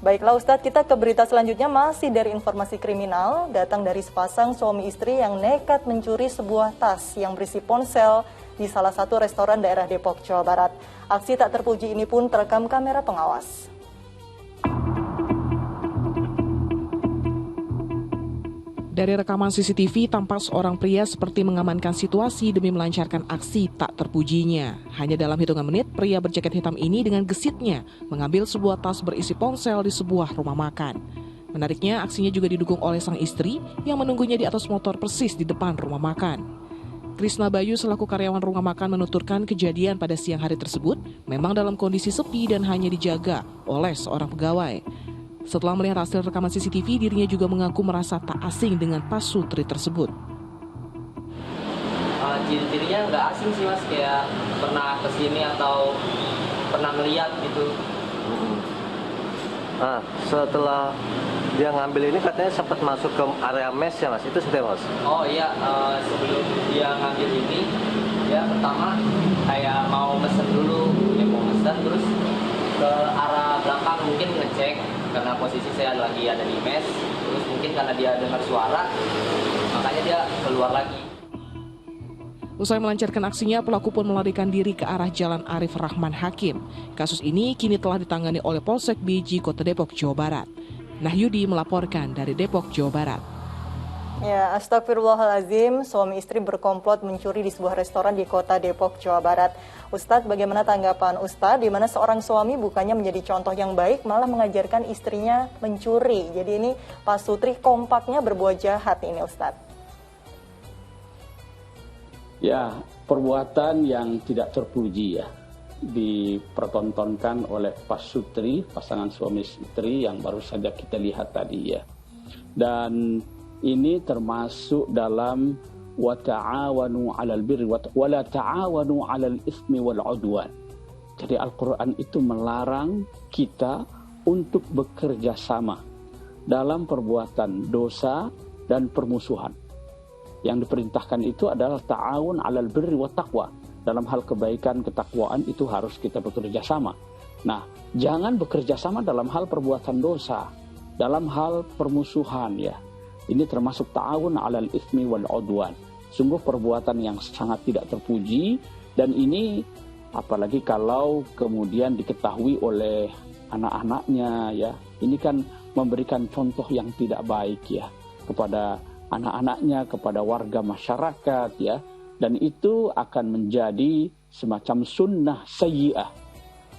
Baiklah Ustadz, kita ke berita selanjutnya masih dari informasi kriminal, datang dari sepasang suami istri yang nekat mencuri sebuah tas yang berisi ponsel di salah satu restoran daerah Depok, Jawa Barat. Aksi tak terpuji ini pun terekam kamera pengawas. Dari rekaman CCTV, tampak seorang pria seperti mengamankan situasi demi melancarkan aksi tak terpujinya. Hanya dalam hitungan menit, pria berjaket hitam ini dengan gesitnya mengambil sebuah tas berisi ponsel di sebuah rumah makan. Menariknya, aksinya juga didukung oleh sang istri yang menunggunya di atas motor persis di depan rumah makan. Krisna Bayu selaku karyawan rumah makan menuturkan kejadian pada siang hari tersebut memang dalam kondisi sepi dan hanya dijaga oleh seorang pegawai. Setelah melihat hasil rekaman CCTV, dirinya juga mengaku merasa tak asing dengan pasutri tersebut. Ciri-cirinya nggak asing sih mas, kayak pernah kesini atau pernah ngeliat gitu. Nah, setelah dia ngambil ini katanya sempat masuk ke area mes ya mas, itu seperti mas? Oh iya, sebelum dia ngambil ini, dia pertama kayak mau mesen dulu, dia mau mesen terus ke arah belakang mungkin ngecek karena posisi saya lagi ada di mes, terus mungkin karena dia dengar suara makanya dia keluar lagi. Usai melancarkan aksinya, pelaku pun melarikan diri ke arah Jalan Arif Rahman Hakim. Kasus ini kini telah ditangani oleh Polsek Beji, Kota Depok, Jawa Barat. Nahyudi melaporkan dari Depok, Jawa Barat. Ya, astagfirullahaladzim, suami istri berkomplot mencuri di sebuah restoran di Kota Depok, Jawa Barat. Ustadz, bagaimana tanggapan Ustadz di mana seorang suami bukannya menjadi contoh yang baik, malah mengajarkan istrinya mencuri. Jadi ini pasutri kompaknya berbuat jahat ini Ustadz. Ya, perbuatan yang tidak terpuji ya, dipertontonkan oleh pasutri, pasangan suami istri yang baru saja kita lihat tadi ya. Dan ini termasuk dalam wa ta'awanu 'alal birri wa la ta'awanu 'alal itsmi wal 'udwan. Jadi Al-Qur'an itu melarang kita untuk bekerja sama dalam perbuatan dosa dan permusuhan. Yang diperintahkan itu adalah ta'awun 'alal birri wa taqwa. Dalam hal kebaikan, ketakwaan itu harus kita bekerja sama. Nah, jangan bekerja sama dalam hal perbuatan dosa, dalam hal permusuhan ya. Ini termasuk ta'awun 'alal itsmi wal 'udwan. Sungguh perbuatan yang sangat tidak terpuji, dan ini apalagi kalau kemudian diketahui oleh anak-anaknya ya. Ini kan memberikan contoh yang tidak baik ya kepada anak-anaknya, kepada warga masyarakat ya. Dan itu akan menjadi semacam sunnah sayyi'ah,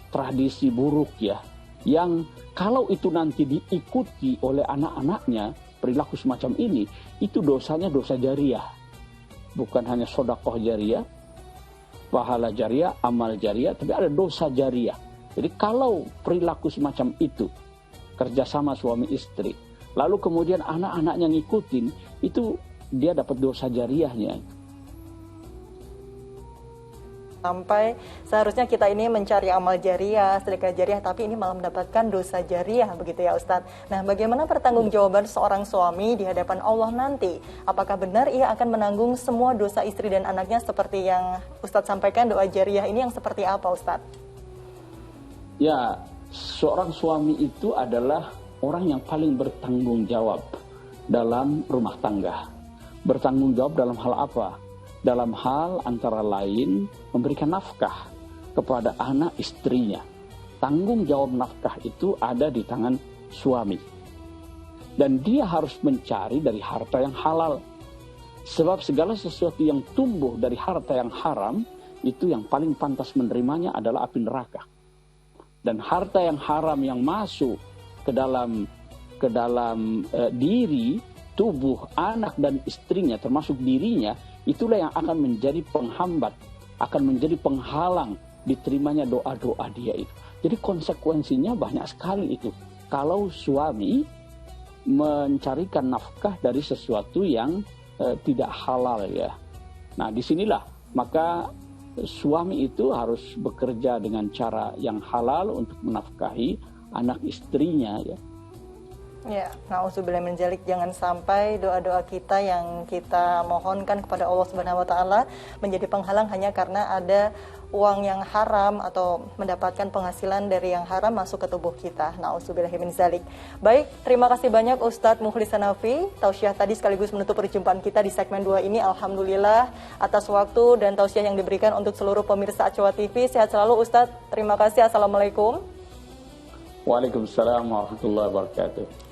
tradisi buruk ya, yang kalau itu nanti diikuti oleh anak-anaknya, perilaku semacam ini, itu dosanya dosa jariah. Bukan hanya sedekah jariah, pahala jariah, amal jariah, tapi ada dosa jariah. Jadi kalau perilaku semacam itu, kerjasama suami istri, lalu kemudian anak-anaknya ngikutin, itu dia dapat dosa jariahnya. Sampai seharusnya kita ini mencari amal jariah, sedekah jariah, tapi ini malah mendapatkan dosa jariah, begitu ya Ustadz. Nah, bagaimana pertanggungjawaban seorang suami di hadapan Allah nanti? Apakah benar ia akan menanggung semua dosa istri dan anaknya seperti yang Ustadz sampaikan, doa jariah ini yang seperti apa Ustadz? Ya, seorang suami itu adalah orang yang paling bertanggung jawab dalam rumah tangga. Bertanggung jawab dalam hal apa? Dalam hal antara lain memberikan nafkah kepada anak istrinya. Tanggung jawab nafkah itu ada di tangan suami. Dan dia harus mencari dari harta yang halal. Sebab segala sesuatu yang tumbuh dari harta yang haram, itu yang paling pantas menerimanya adalah api neraka. Dan harta yang haram yang masuk ke dalam diri, tubuh, anak dan istrinya, termasuk dirinya, itulah yang akan menjadi penghambat, akan menjadi penghalang diterimanya doa-doa dia itu. Jadi konsekuensinya banyak sekali itu. Kalau suami mencarikan nafkah dari sesuatu yang tidak halal ya. Nah, disinilah maka suami itu harus bekerja dengan cara yang halal untuk menafkahi anak istrinya ya. Ya, nauzubillah min dzalik, jangan sampai doa-doa kita yang kita mohonkan kepada Allah Subhanahu wa taala menjadi penghalang hanya karena ada uang yang haram atau mendapatkan penghasilan dari yang haram masuk ke tubuh kita. Nauzubillah min dzalik. Baik, terima kasih banyak Ustadz Mukhlis Hanafi. Tausiah tadi sekaligus menutup perjumpaan kita di segmen 2 ini. Alhamdulillah atas waktu dan tausiah yang diberikan untuk seluruh pemirsa Acowa TV. Sehat selalu Ustadz. Terima kasih. Assalamualaikum. Waalaikumsalam warahmatullahi wabarakatuh.